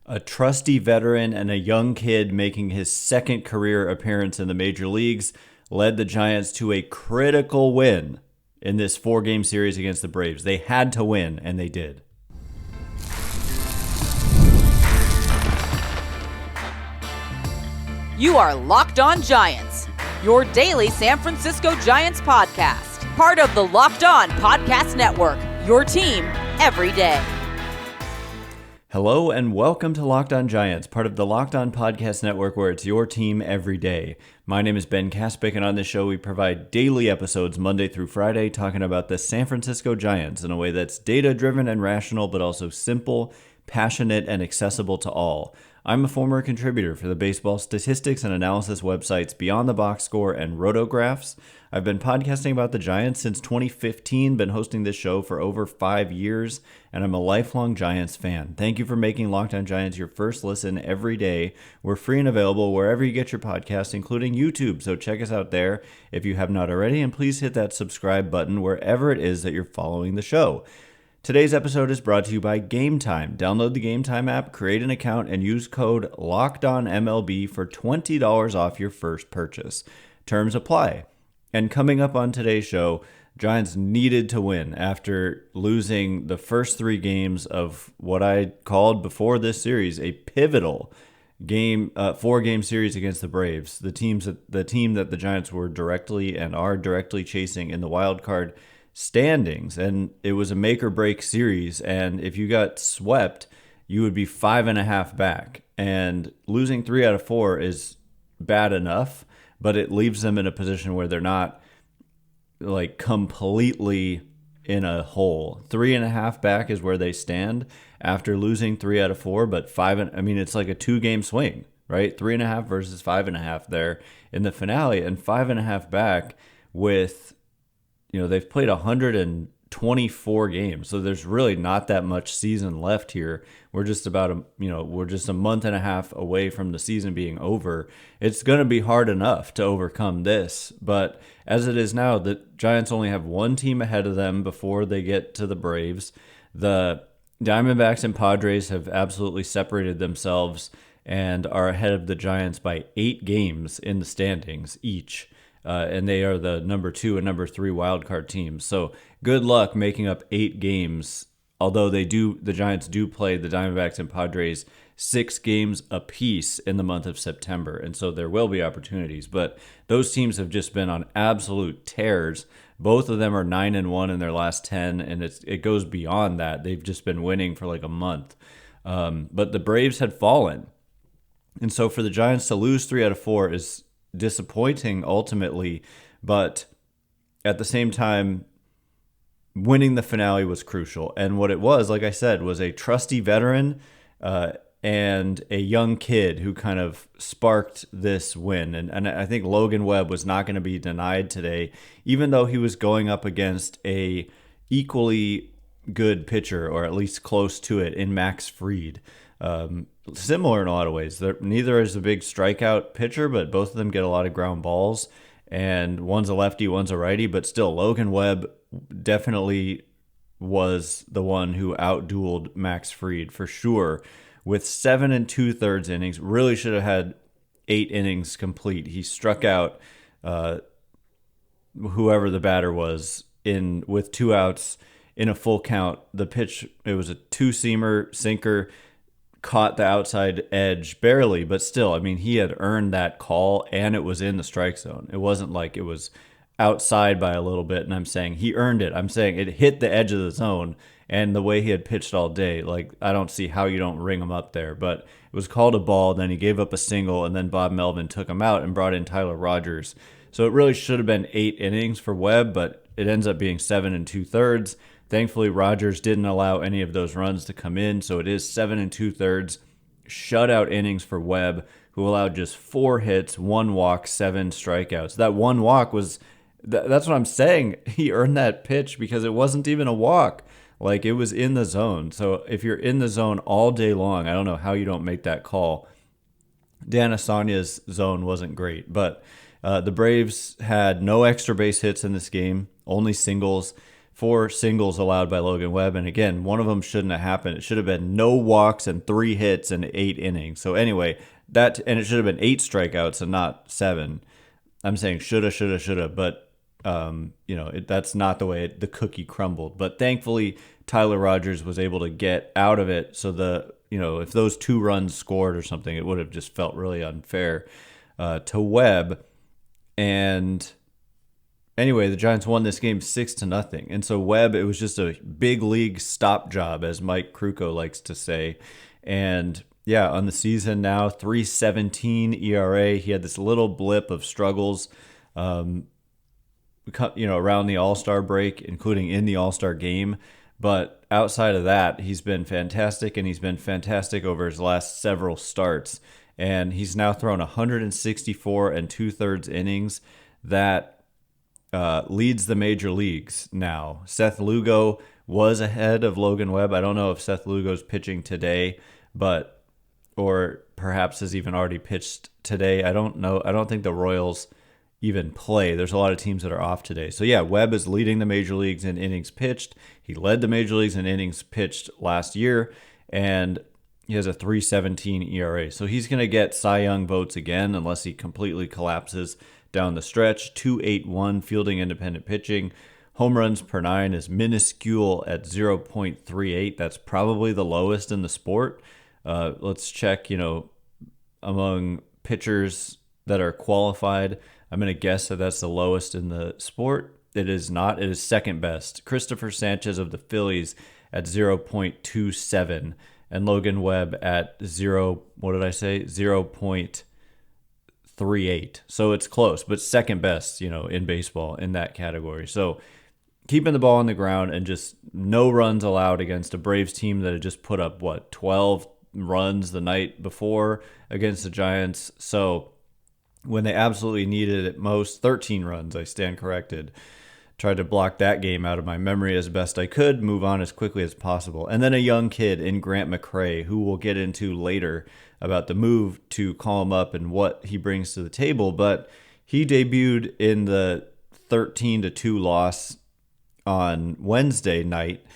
A trusty veteran and a young kid making his second career appearance in the major leagues led the Giants to a critical win in this 4-game series against the Braves. They had to win, and they did. You are Locked On Giants, your daily San Francisco Giants podcast. Part of the Locked On Podcast Network, your team every day. Hello and welcome to Locked On Giants, part of the Locked On Podcast Network, where it's your team every day. My name is Ben Kaspick, and on this show we provide daily episodes Monday through Friday talking about the San Francisco Giants in a way that's data-driven and rational, but also simple, passionate, and accessible to all. I'm a former contributor for the baseball statistics and analysis websites Beyond the Box Score and Rotographs. I've been podcasting about the Giants since 2015, been hosting this show for over 5 years, and I'm a lifelong Giants fan. Thank you for making Locked On Giants your first listen every day. We're free and available wherever you get your podcasts, including YouTube, so check us out there if you have not already, and please hit that subscribe button wherever it is that you're following the show. Today's episode is brought to you by Game Time. Download the Game Time app, create an account, and use code LOCKEDONMLB for $20 off your first purchase. Terms apply. And coming up on today's show, Giants needed to win after losing the first 3 games of what I called before this series a pivotal game, 4-game series against the Braves, the team that the Giants were directly and are directly chasing in the wild card standings, and it was a make or break series, and if you got swept you would be 5.5 back, and losing 3 out of 4 is bad enough, but it leaves them in a position where they're not like completely in a hole. 3.5 back is where they stand after losing 3 out of 4, but it's like a 2-game swing, right? 3.5 versus 5.5 there in the finale, and 5.5 back with, they've played 124 games, so there's really not that much season left here. We're just we're just a month and a half away from the season being over. It's going to be hard enough to overcome this, but as it is now, the Giants only have one team ahead of them before they get to the Braves. The Diamondbacks and Padres have absolutely separated themselves and are ahead of the Giants by 8 games in the standings each. And they are the number 2 and number 3 wildcard teams. So good luck making up 8 games, although the Giants do play the Diamondbacks and Padres 6 games apiece in the month of September. And so there will be opportunities. But those teams have just been on absolute tears. Both of them are 9-1 in their last 10, and it goes beyond that. They've just been winning for like a month. But the Braves had fallen. And so for the Giants to lose 3 out of 4 is disappointing ultimately, but at the same time, winning the finale was crucial. And what it was, like I said, was a trusty veteran and a young kid who kind of sparked this win. And I think Logan Webb was not going to be denied today, even though he was going up against a equally good pitcher, or at least close to it, in Max Fried. Similar in a lot of ways. Neither is a big strikeout pitcher, but both of them get a lot of ground balls, and one's a lefty, one's a righty, but still Logan Webb definitely was the one who outdueled Max Fried for sure with 7 2/3 innings. Really should have had 8 innings complete. He struck out whoever the batter was with 2 outs in a full count. The pitch, it was a 2-seamer sinker, caught the outside edge barely, but still, he had earned that call, and it was in the strike zone. It wasn't like it was outside by a little bit, and I'm saying he earned it. I'm saying it hit the edge of the zone, and the way he had pitched all day, I don't see how you don't ring him up there, but it was called a ball. Then he gave up a single, and then Bob Melvin took him out and brought in Tyler Rogers. So it really should have been 8 innings for Webb, but it ends up being 7 2/3. Thankfully, Rogers didn't allow any of those runs to come in, so it is 7 2/3 shutout innings for Webb, who allowed just 4 hits, 1 walk, 7 strikeouts. That 1 walk was, that's what I'm saying. He earned that pitch because it wasn't even a walk. It was in the zone. So if you're in the zone all day long, I don't know how you don't make that call. Dan Asanya's zone wasn't great, but the Braves had no extra base hits in this game, only singles. 4 singles allowed by Logan Webb. And again, one of them shouldn't have happened. It should have been no walks and 3 hits and 8 innings. So anyway, and it should have been 8 strikeouts and not 7. I'm saying shoulda, but that's not the way the cookie crumbled. But thankfully, Tyler Rogers was able to get out of it. So if those 2 runs scored or something, it would have just felt really unfair to Webb. And anyway, the Giants won this game 6-0. And so Webb, it was just a big league stop job, as Mike Krukow likes to say. And yeah, on the season now, 3.17 ERA. He had this little blip of struggles, around the All-Star break, including in the All-Star game. But outside of that, he's been fantastic, and he's been fantastic over his last several starts. And he's now thrown 164 2/3 innings. That leads the major leagues now. Seth Lugo was ahead of Logan Webb. I don't know if Seth Lugo's pitching today, or perhaps has even already pitched today. I don't know. I don't think the Royals even play. There's a lot of teams that are off today. So yeah, Webb is leading the major leagues in innings pitched. He led the major leagues in innings pitched last year, and he has a 3.17 ERA. So he's going to get Cy Young votes again unless he completely collapses down the stretch. 2.81 fielding independent pitching. Home runs per 9 is minuscule at 0.38. That's probably the lowest in the sport. Let's check, among pitchers that are qualified. I'm going to guess that that's the lowest in the sport. It is not. It is second best. Christopher Sanchez of the Phillies at 0.27 and Logan Webb at 0.38. So it's close, but second best, in baseball in that category. So keeping the ball on the ground and just no runs allowed against a Braves team that had just put up, 12 runs the night before against the Giants. So when they absolutely needed at most 13 runs, I stand corrected. Tried to block that game out of my memory as best I could, move on as quickly as possible. And then a young kid in Grant McCray, who we'll get into later about the move to call him up and what he brings to the table. But he debuted in the 13-2 loss on Wednesday night.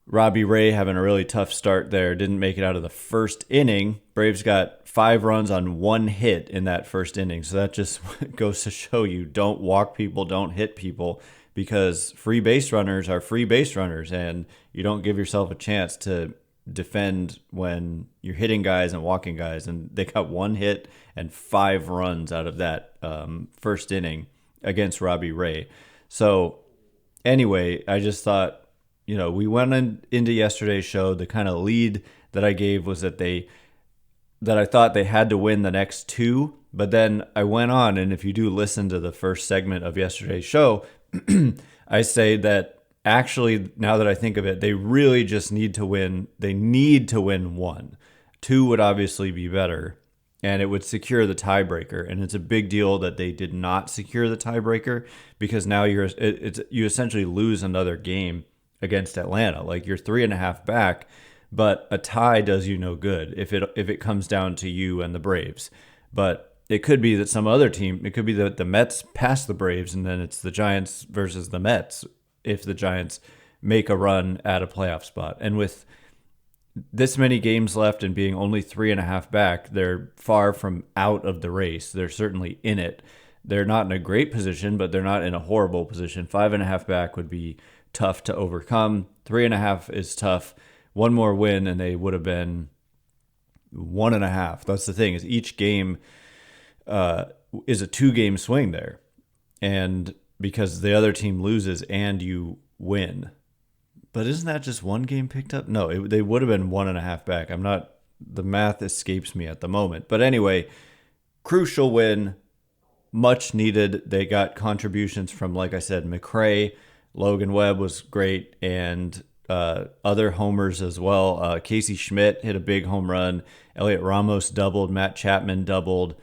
Robbie Ray having a really tough start there. Didn't make it out of the first inning. Braves got 5 runs on 1 hit in that first inning. So that just goes to show you, don't walk people, don't hit people, because free base runners are free base runners, and you don't give yourself a chance to defend when you're hitting guys and walking guys. And they got 1 hit and 5 runs out of that first inning against Robbie Ray. So anyway, I just thought, we went into yesterday's show. The kind of lead that I gave was that I thought they had to win the next 2. But then I went on, and if you do listen to the first segment of yesterday's show, I say that actually, now that I think of it, they really just need to win. They need to win 1. 2 would obviously be better, and it would secure the tiebreaker. And it's a big deal that they did not secure the tiebreaker, because now you essentially lose another game against Atlanta. Like, you're 3.5 back, but a tie does you no good if it comes down to you and the Braves. But it could be that some other team, it could be that the Mets pass the Braves, and then it's the Giants versus the Mets if the Giants make a run at a playoff spot. And with this many games left and being only 3.5 back, they're far from out of the race. They're certainly in it. They're not in a great position, but they're not in a horrible position. 5.5 back would be tough to overcome. 3.5 is tough. 1 more win and they would have been 1.5. That's the thing, is each game is a 2-game swing there. And because the other team loses and you win. But isn't that just 1 game picked up? No, they would have been 1.5 back. The math escapes me at the moment. But anyway, crucial win, much needed. They got contributions from, like I said, McCray. Logan Webb was great, and other homers as well. Casey Schmidt hit a big home run. Elliot Ramos doubled. Matt Chapman doubled.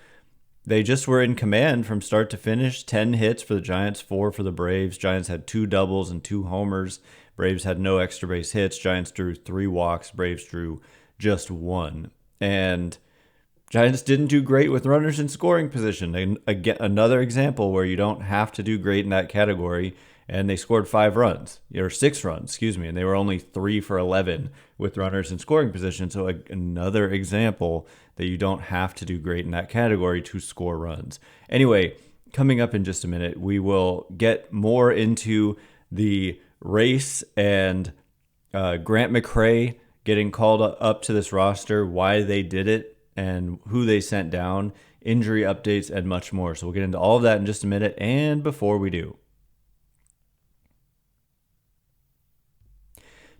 They just were in command from start to finish. 10 hits for the Giants, 4 for the Braves. Giants had 2 doubles and 2 homers. Braves had no extra base hits. Giants drew 3 walks. Braves drew just 1. And Giants didn't do great with runners in scoring position. Again, another example where you don't have to do great in that category, and they scored 5 runs, or 6 runs, excuse me, and they were only 3 for 11 with runners in scoring position. So another example that you don't have to do great in that category to score runs. Anyway, coming up in just a minute, we will get more into the race and Grant McCray getting called up to this roster, why they did it, and who they sent down, injury updates, and much more. So we'll get into all of that in just a minute. And before we do,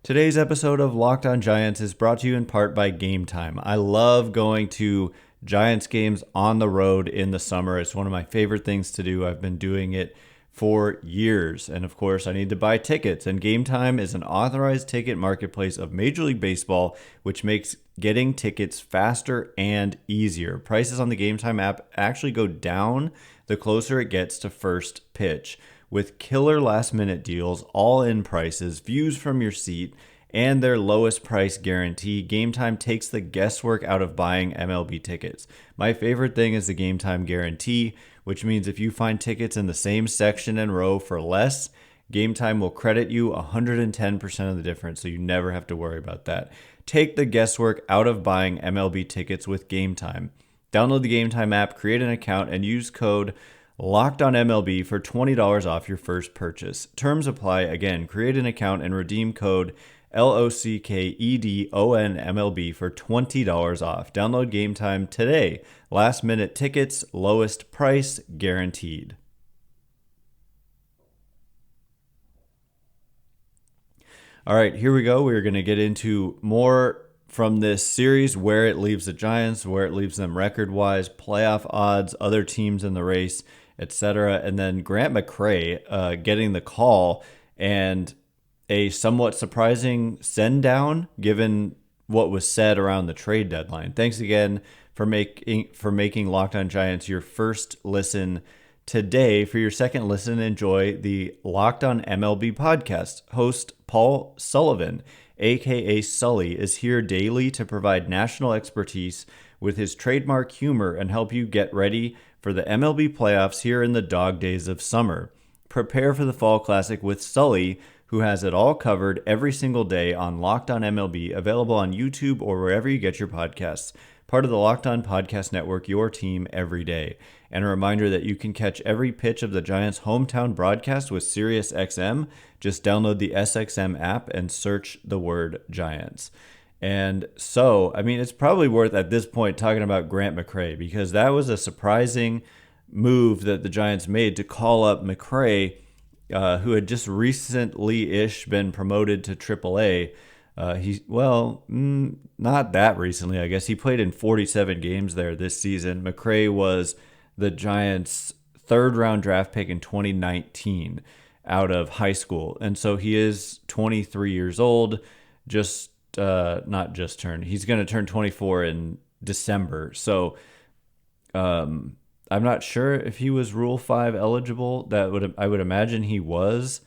today's episode of Locked On Giants is brought to you in part by Game Time. I love going to Giants games on the road in the summer. It's one of my favorite things to do. I've been doing it for years. And of course, I need to buy tickets. And Game Time is an authorized ticket marketplace of Major League Baseball, which makes getting tickets faster and easier. Prices on the Game Time app actually go down the closer it gets to first pitch, with killer last-minute deals, all-in prices, views from your seat, and their lowest price guarantee. Game Time takes the guesswork out of buying MLB tickets. My favorite thing is the Game Time guarantee, which means if you find tickets in the same section and row for less, Game Time will credit you 110% of the difference, so you never have to worry about that. Take the guesswork out of buying MLB tickets with Game Time. Download the Game Time app, create an account, and use code LOCKEDONMLB for $20 off your first purchase. Terms apply. Again, create an account and redeem code LOCKEDONMLB for $20 off. Download Game Time today. Last minute tickets, lowest price guaranteed. All right, here we go. We're going to get into more from this series, where it leaves the Giants, where it leaves them record-wise, playoff odds, other teams in the race, etc. And then Grant McCray getting the call and a somewhat surprising send-down given what was said around the trade deadline. Thanks again for making Locked On Giants your first listen today. For your second listen, enjoy the Locked On MLB podcast. Host Paul Sullivan, aka Sully, is here daily to provide national expertise with his trademark humor and help you get ready for the MLB playoffs here in the dog days of summer. Prepare for the Fall Classic with Sully, who has it all covered every single day on Locked On MLB, available on YouTube or wherever you get your podcasts. Part of the Locked On Podcast Network, your team every day. And a reminder that you can catch every pitch of the Giants' hometown broadcast with SiriusXM. Just download the SXM app and search the word Giants. And so, I mean, it's probably worth at this point talking about Grant McCray, because that was a surprising move that the Giants made to call up McCray, who had just recently-ish been promoted to AAA. Not that recently, I guess. He played in 47 games there this season. McCray was the Giants' third-round draft pick in 2019 out of high school. And so he is 23 years old, he's going to turn 24 in December. So I'm not sure if he was Rule 5 eligible. I would imagine he was,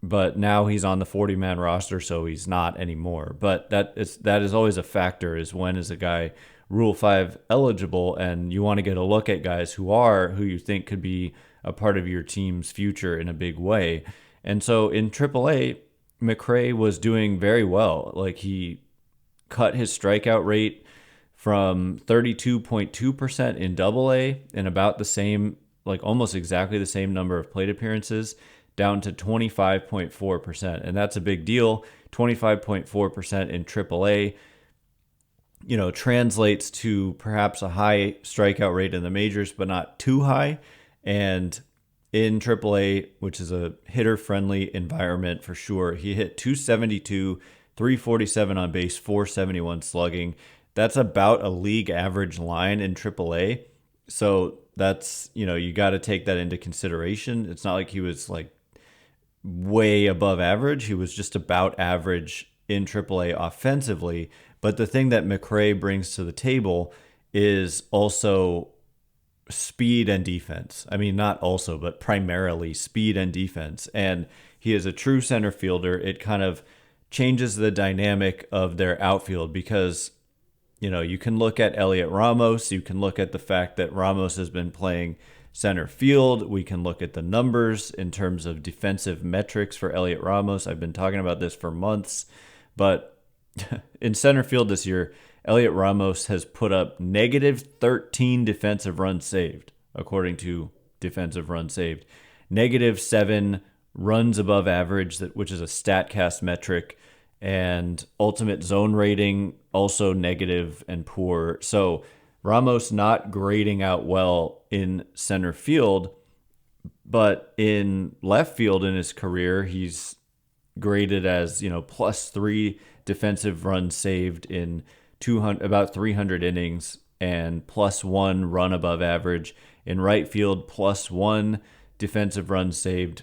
but now he's on the 40-man roster, so he's not anymore. But that is always a factor, is when is a guy Rule 5 eligible, and you want to get a look at guys who you think could be a part of your team's future in a big way. And so in AAA, McCray was doing very well. Like, he cut his strikeout rate from 32.2% in AA and about the same, like almost exactly the same number of plate appearances, down to 25.4%. And that's a big deal. 25.4% in AAA, translates to perhaps a high strikeout rate in the majors, but not too high. And in AAA, which is a hitter-friendly environment for sure, he hit 272, 347 on base, 471 slugging. That's about a league average line in AAA. So that's, you got to take that into consideration. It's not like he was like way above average. He was just about average in AAA offensively. But the thing that McCray brings to the table is also speed and defense. I mean, not also, but primarily speed and defense. And he is a true center fielder. It kind of changes the dynamic of their outfield because, you can look at Elliot Ramos. You can look at the fact that Ramos has been playing center field. We can look at the numbers in terms of defensive metrics for Elliot Ramos. I've been talking about this for months, but in center field this year, Elliot Ramos has put up negative 13 defensive runs saved, according to defensive runs saved. Negative 7 runs above average, which is a StatCast metric, and ultimate zone rating also negative and poor. So Ramos not grading out well in center field, but in left field in his career, he's graded as, +3 defensive runs saved in about 300 innings and +1 run above average. In right field, +1 defensive runs saved,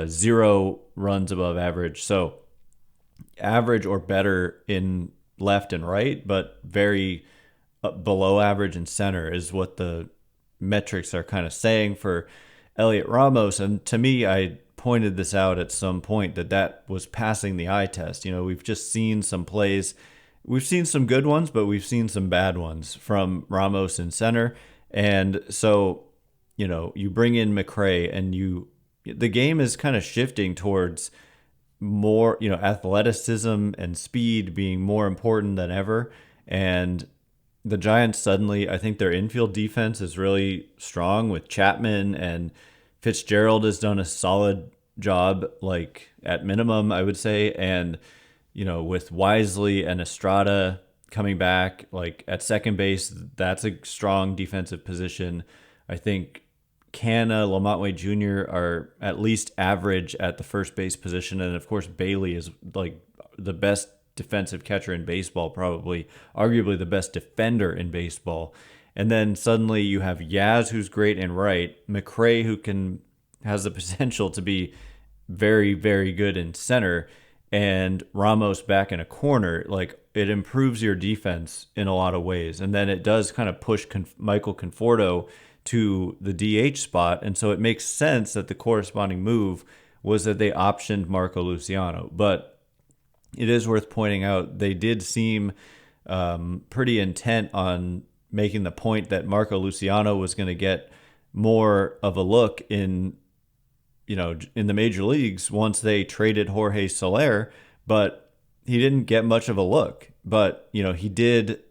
0 runs above average. So average or better in left and right, but very below average in center is what the metrics are kind of saying for Elliot Ramos. And to me, I pointed this out at some point that was passing the eye test. We've just seen some plays. We've seen some good ones, but we've seen some bad ones from Ramos in center. And so, you bring in McCray and the game is kind of shifting towards more, athleticism and speed being more important than ever. And the Giants suddenly, I think their infield defense is really strong with Chapman, and Fitzgerald has done a solid job, like at minimum, I would say. And, with Wisely and Estrada coming back, like at second base, that's a strong defensive position. I think Canna, Lamont Wade Jr. are at least average at the first base position. And of course, Bailey is like the best defensive catcher in baseball, probably arguably the best defender in baseball. And then suddenly you have Yaz, who's great in right, McCray, who has the potential to be very, very good in center, and Ramos back in a corner. Like, it improves your defense in a lot of ways. And then it does kind of push Michael Conforto to the DH spot. And so it makes sense that the corresponding move was that they optioned Marco Luciano. But it is worth pointing out they did seem pretty intent on making the point that Marco Luciano was going to get more of a look in the major leagues once they traded Jorge Soler, but he didn't get much of a look. But, he did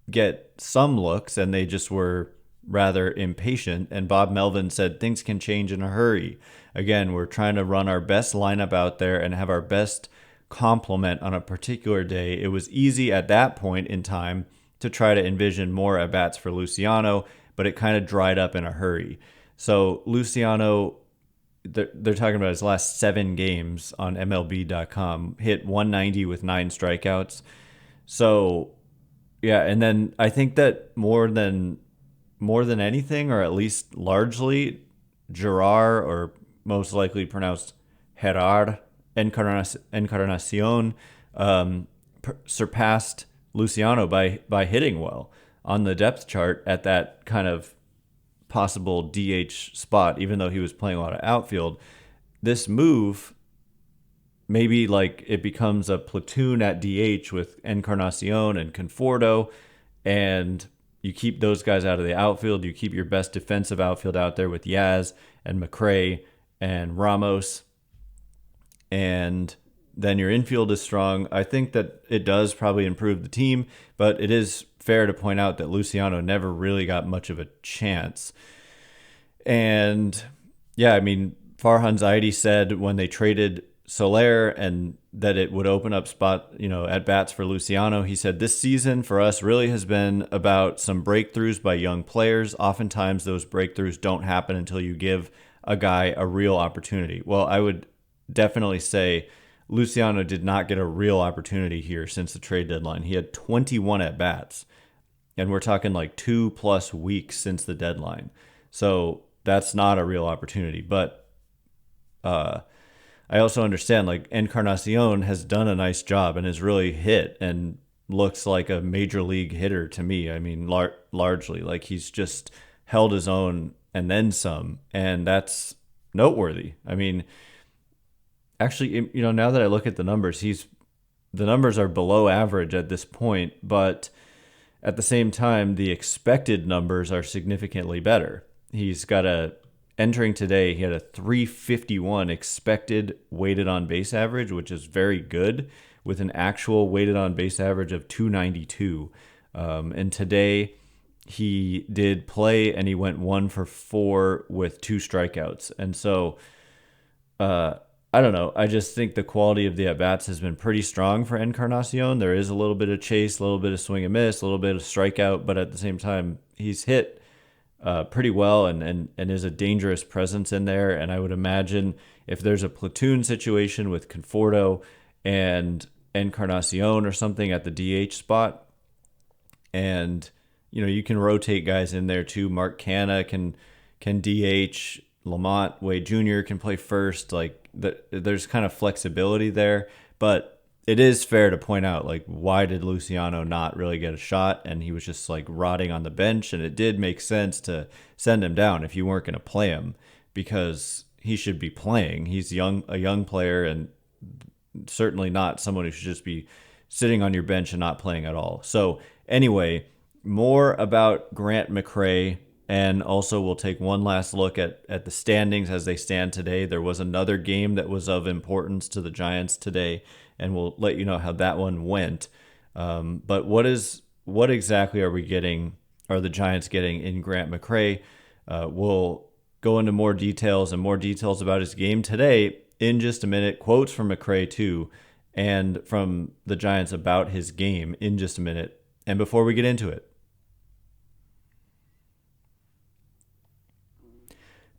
get some looks, and they just were rather impatient. And Bob Melvin said things can change in a hurry. Again, we're trying to run our best lineup out there and have our best complement on a particular day. It was easy at that point in time to try to envision more at-bats for Luciano, but it kind of dried up in a hurry. So Luciano, they're talking about his last 7 games on MLB.com, hit 190 with 9 strikeouts. So, yeah, and then I think that more than anything, or at least largely, Jerar, or most likely pronounced Jerar Encarnacion, surpassed Luciano by hitting well on the depth chart at that kind of possible DH spot, even though he was playing a lot of outfield. This move, maybe like it becomes a platoon at DH with Encarnacion and Conforto, and you keep those guys out of the outfield. You keep your best defensive outfield out there with Yaz and McCray and Ramos, and then your infield is strong. I think that it does probably improve the team, but it is fair to point out that Luciano never really got much of a chance. And yeah, I mean, Farhan Zaidi said when they traded Soler and that it would open up at bats for Luciano, he said, "This season for us really has been about some breakthroughs by young players. Oftentimes those breakthroughs don't happen until you give a guy a real opportunity." Well, I would definitely say Luciano did not get a real opportunity here since the trade deadline. He had 21 at-bats, and we're talking like 2+ weeks since the deadline. So that's not a real opportunity. But I also understand, like, Encarnacion has done a nice job and has really hit and looks like a major league hitter to me. I mean, largely, like, he's just held his own and then some, and that's noteworthy. I mean, actually, now that I look at the numbers, the numbers are below average at this point, but at the same time, the expected numbers are significantly better. He's got entering today, he had a 351 expected weighted on base average, which is very good, with an actual weighted on base average of 292. And today he did play and he went 1 for 4 with 2 strikeouts. And so, I don't know. I just think the quality of the at-bats has been pretty strong for Encarnacion. There is a little bit of chase, a little bit of swing and miss, a little bit of strikeout, but at the same time, he's hit pretty well and is a dangerous presence in there. And I would imagine if there's a platoon situation with Conforto and Encarnacion or something at the DH spot, and you can rotate guys in there too. Mark Canha can DH. Lamont Wade Jr. can play first. Like there's kind of flexibility there, but it is fair to point out, like, why did Luciano not really get a shot? And he was just like rotting on the bench, and it did make sense to send him down if you weren't going to play him, because he should be playing. He's a young player, and certainly not someone who should just be sitting on your bench and not playing at all. So anyway, more about Grant McCray. And also we'll take one last look at the standings as they stand today. There was another game that was of importance to the Giants today, and we'll let you know how that one went. But what exactly are the Giants getting in Grant McCray? We'll go into more details about his game today in just a minute. Quotes from McCray too, and from the Giants about his game in just a minute. And before we get into it,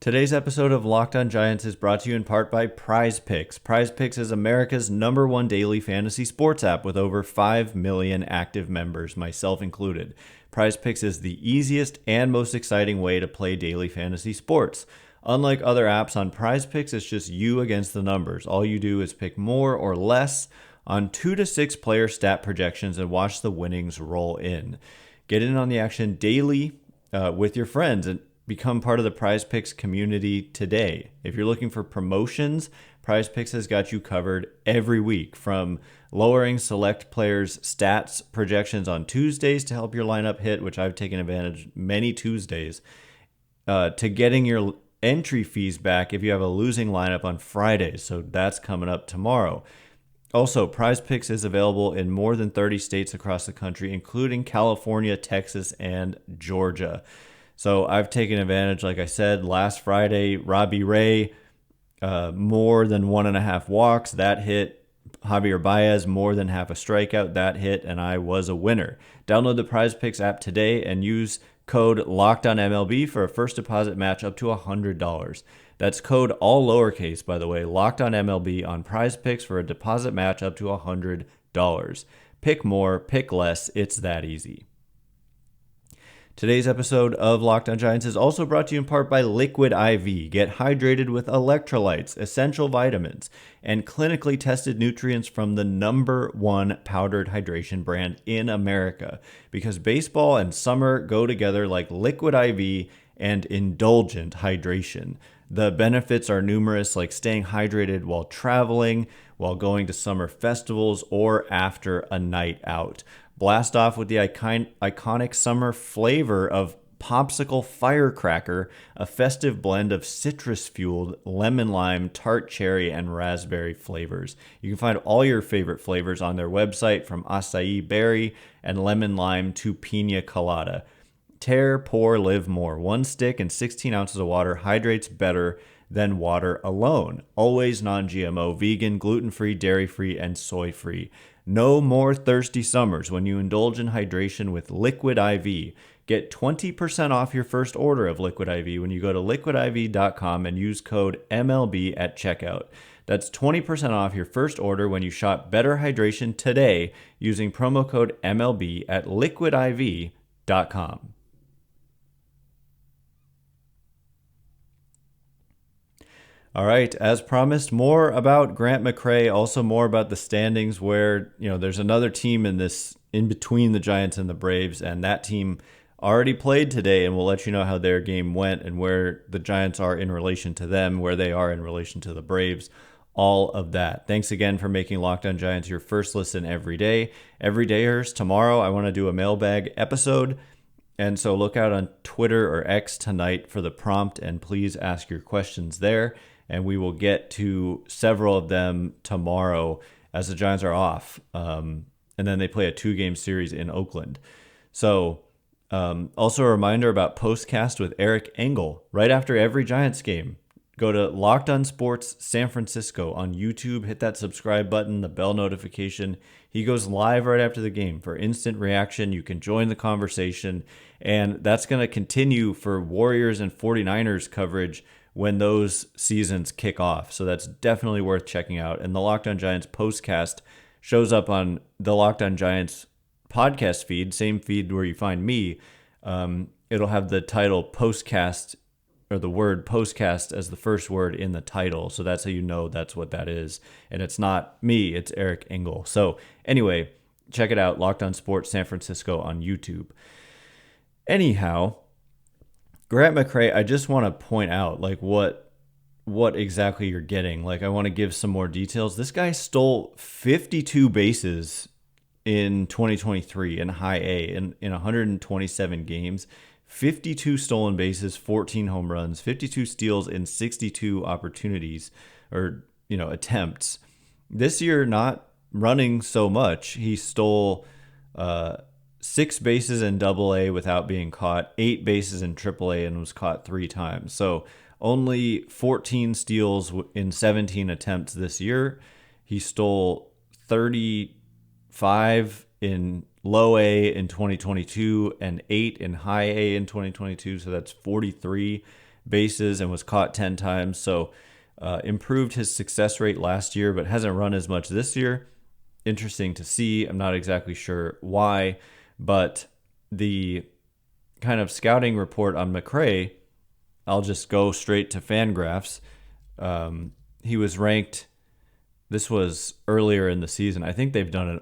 today's episode of Locked On Giants is brought to you in part by Prize Picks. Prize Picks is America's #1 daily fantasy sports app with over 5 million active members, myself included. Prize Picks is the easiest and most exciting way to play daily fantasy sports. Unlike other apps on Prize Picks, it's just you against the numbers. All you do is pick more or less on 2 to 6 player stat projections and watch the winnings roll in. Get in on the action daily with your friends and become part of the Prize Picks community today. If you're looking for promotions, Prize Picks has got you covered every week, from lowering select players' stats projections on Tuesdays to help your lineup hit, which I've taken advantage many Tuesdays, to getting your entry fees back if you have a losing lineup on Fridays. So that's coming up tomorrow. Also, Prize Picks is available in more than 30 states across the country, including California, Texas, and Georgia. So I've taken advantage, like I said, last Friday, Robbie Ray, more than 1.5 walks, that hit. Javier Baez, more than half a strikeout, that hit, and I was a winner. Download the Prize Picks app today and use code LOCKEDONMLB for a first deposit match up to $100. That's code all lowercase, by the way, LOCKEDONMLB on Prize Picks for a deposit match up to $100. Pick more, pick less, it's that easy. Today's episode of Locked On Giants is also brought to you in part by Liquid IV. Get hydrated with electrolytes, essential vitamins, and clinically tested nutrients from the #1 powdered hydration brand in America. Because baseball and summer go together like Liquid IV and indulgent hydration. The benefits are numerous, like staying hydrated while traveling, while going to summer festivals, or after a night out. Blast off with the iconic summer flavor of Popsicle Firecracker, a festive blend of citrus-fueled lemon lime, tart cherry, and raspberry flavors. You can find all your favorite flavors on their website, from acai berry and lemon lime to pina colada. Tear, pour, live more. 1 stick and 16 ounces of water hydrates better than water alone. Always non-GMO, vegan, gluten-free, dairy-free, and soy-free. No more thirsty summers when you indulge in hydration with Liquid IV. Get 20% off your first order of Liquid IV when you go to liquidiv.com and use code MLB at checkout. That's 20% off your first order when you shop Better Hydration today using promo code MLB at liquidiv.com. All right, as promised, more about Grant McCray, also more about the standings, where, there's another team in between the Giants and the Braves, and that team already played today, and we'll let you know how their game went and where the Giants are in relation to them, where they are in relation to the Braves, all of that. Thanks again for making Locked On Giants your first listen every day. Everydayers, tomorrow I want to do a mailbag episode, And so look out on Twitter or X tonight for the prompt, and please ask your questions there. And we will get to several of them tomorrow as the Giants are off. And then they play a 2-game series in Oakland. So also a reminder about Postcast with Eric Engel right after every Giants game. Go to Locked On Sports San Francisco on YouTube. Hit that subscribe button, the bell notification. He goes live right after the game for instant reaction. You can join the conversation. And that's going to continue for Warriors and 49ers coverage when those seasons kick off. So that's definitely worth checking out. And the Locked On Giants Postcast shows up on the Locked On Giants podcast feed, same feed where you find me. It'll have the title Postcast, or the word Postcast as the first word in the title. So that's how you know that's what that is. And it's not me, it's Eric Engel. So anyway, check it out, Locked On Sports San Francisco on YouTube. Anyhow, Grant McCray, I just want to point out like what exactly you're getting. Like I want to give some more details. This guy stole 52 bases in 2023 in high A in 127 games. 52 stolen bases, 14 home runs, 52 steals in 62 opportunities or, attempts. This year, not running so much. He stole 6 bases in AA without being caught, 8 bases in AAA and was caught 3 times. So only 14 steals in 17 attempts this year. He stole 35 in low A in 2022 and 8 in high A in 2022. So that's 43 bases and was caught 10 times. So improved his success rate last year, but hasn't run as much this year. Interesting to see. I'm not exactly sure why, but the kind of scouting report on McCray, I'll just go straight to Fangraphs. He was ranked, this was earlier in the season. I think they've done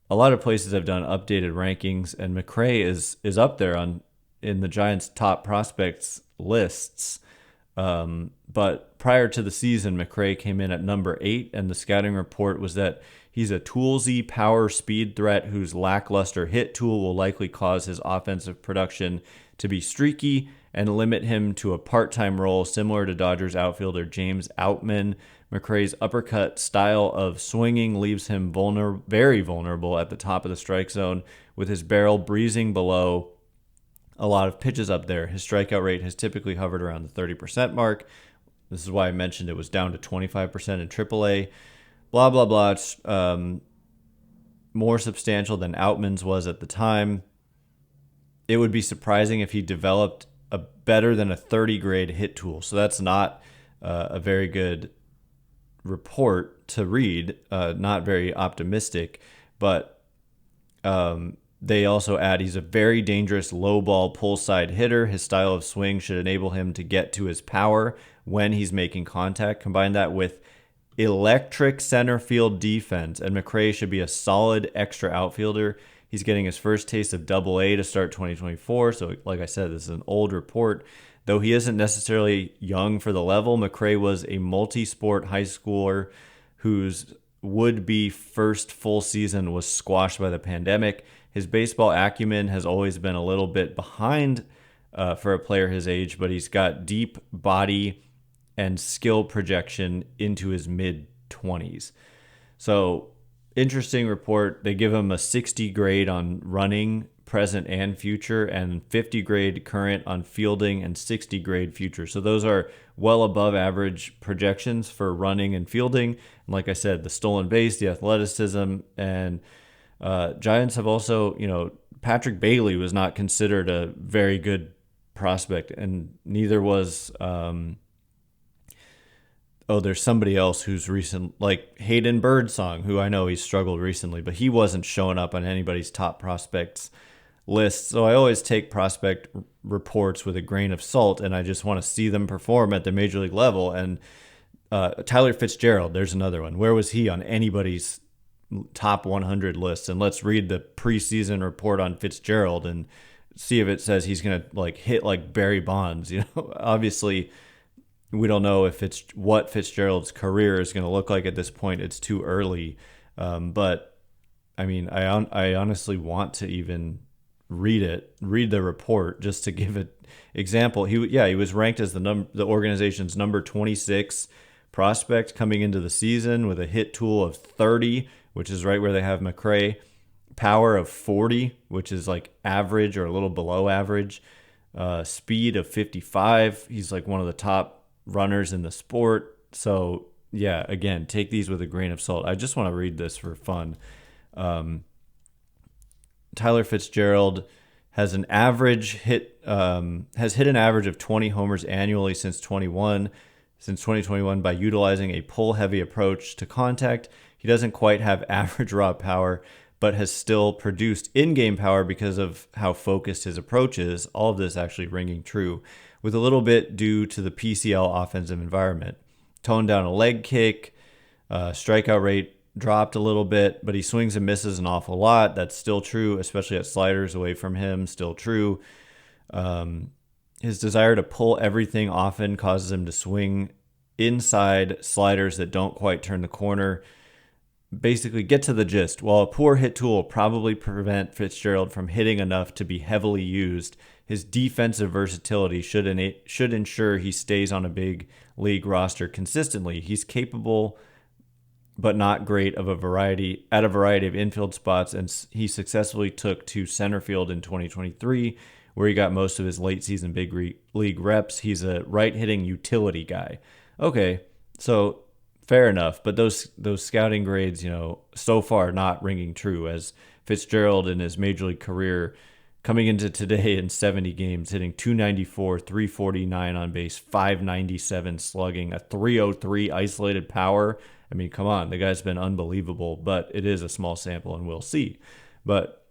a lot of places have done updated rankings, and McCray is up there in the Giants' top prospects lists. But prior to the season, McCray came in at number 8, and the scouting report was that he's a toolsy power speed threat whose lackluster hit tool will likely cause his offensive production to be streaky and limit him to a part-time role similar to Dodgers outfielder James Outman. McCray's uppercut style of swinging leaves him very vulnerable at the top of the strike zone, with his barrel breezing below a lot of pitches up there. His strikeout rate has typically hovered around the 30% mark. This is why I mentioned it was down to 25% in AAA. Blah, blah, blah. It's more substantial than Outman's was at the time. It would be surprising if he developed a better than a 30 grade hit tool. So that's not a very good report to read, not very optimistic, but they also add he's a very dangerous low ball pull side hitter. His style of swing should enable him to get to his power when he's making contact. Combine that with electric center field defense, and McCray should be a solid extra outfielder. He's getting his first taste of AA to start 2024. So like I said, this is an old report. Though he isn't necessarily young for the level, McCray was a multi-sport high schooler whose would-be first full season was squashed by the pandemic. His baseball acumen has always been a little bit behind for a player his age, but he's got deep body and skill projection into his mid-20s. So, interesting report. They give him a 60 grade on running, present and future, and 50 grade current on fielding, and 60 grade future. So those are well above average projections for running and fielding. And like I said, the stolen base, the athleticism, and Giants have also, Patrick Bailey was not considered a very good prospect, and neither was, there's somebody else who's recent, like Hayden Birdsong, who I know he's struggled recently, but he wasn't showing up on anybody's top prospects list. So I always take prospect reports with a grain of salt, and I just want to see them perform at the major league level. And Tyler Fitzgerald, there's another one. Where was he on anybody's top 100 lists? And let's read the preseason report on Fitzgerald and see if it says he's going to hit like Barry Bonds. Obviously we don't know if it's what Fitzgerald's career is going to look like at this point. It's too early. But I mean, I honestly want to even read the report just to give an example. He was ranked as the organization's number 26 prospect coming into the season with a hit tool of 30, which is right where they have McCray, power of 40, which is like average or a little below average, speed of 55. He's like one of the top runners in the sport. So yeah, again, take these with a grain of salt. I just want to read this for fun. Tyler Fitzgerald has hit an average of 20 homers annually since 2021 by utilizing a pull-heavy approach to contact. He doesn't quite have average raw power, but has still produced in-game power because of how focused his approach is. All of this actually ringing true, with a little bit due to the PCL offensive environment. Toned down a leg kick, strikeout rate dropped a little bit, but he swings and misses an awful lot. That's still true, especially at sliders away from him, still true. His desire to pull everything often causes him to swing inside sliders that don't quite turn the corner. Basically, get to the gist. While a poor hit tool will probably prevent Fitzgerald from hitting enough to be heavily used, his defensive versatility should ensure he stays on a big league roster consistently. He's capable but not great at a variety of infield spots, and he successfully took to center field in 2023, where he got most of his late season big league reps. He's a right-hitting utility guy. Okay, so fair enough, but those scouting grades, so far not ringing true, as Fitzgerald in his major league career coming into today in 70 games, hitting 294, 349 on base, 597 slugging, a 303 isolated power. I mean, come on, the guy's been unbelievable, but it is a small sample and we'll see. But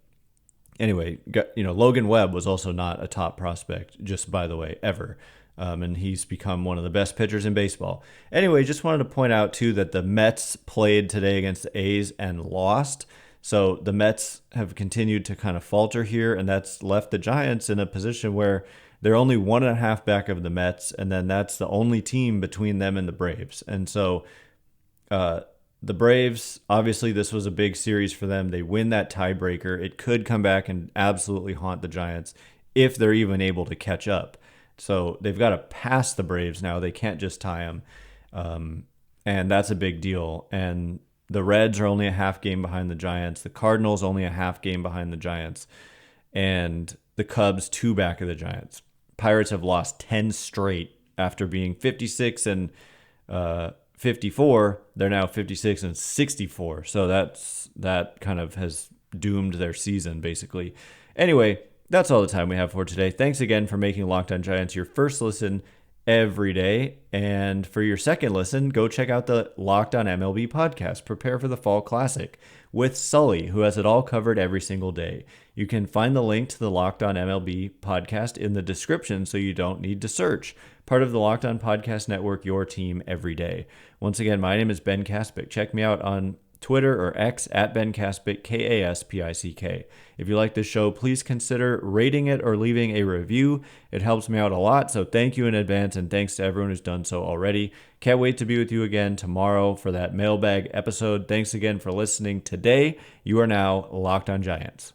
anyway, Logan Webb was also not a top prospect, just by the way, ever. And he's become one of the best pitchers in baseball. Anyway, just wanted to point out, too, that the Mets played today against the A's and lost. So the Mets have continued to kind of falter here, and that's left the Giants in a position where they're only 1.5 back of the Mets, and then that's the only team between them and the Braves. And so the Braves, obviously this was a big series for them. They win that tiebreaker. It could come back and absolutely haunt the Giants if they're even able to catch up. So they've got to pass the Braves now. They can't just tie them. And that's a big deal. And the Reds are only a half game behind the Giants. The Cardinals only a half game behind the Giants. And the Cubs 2 back of the Giants. Pirates have lost 10 straight after being 56 and 54. They're now 56 and 64. So that kind of has doomed their season, basically. Anyway, that's all the time we have for today. Thanks again for making Locked On Giants your first listen every day. And for your second listen, go check out the Locked On MLB podcast. Prepare for the Fall Classic with Sully, who has it all covered every single day. You can find the link to the Locked On MLB podcast in the description, so you don't need to search. Part of the Locked On Podcast Network, your team every day. Once again, my name is Ben Kaspick. Check me out on Twitter or X at Ben Kaspick, Kaspick. If you like this show, please consider rating it or leaving a review. It helps me out a lot, so thank you in advance, and thanks to everyone who's done so already. Can't wait to be with you again tomorrow for that mailbag episode. Thanks again for listening today. You are now Locked On Giants.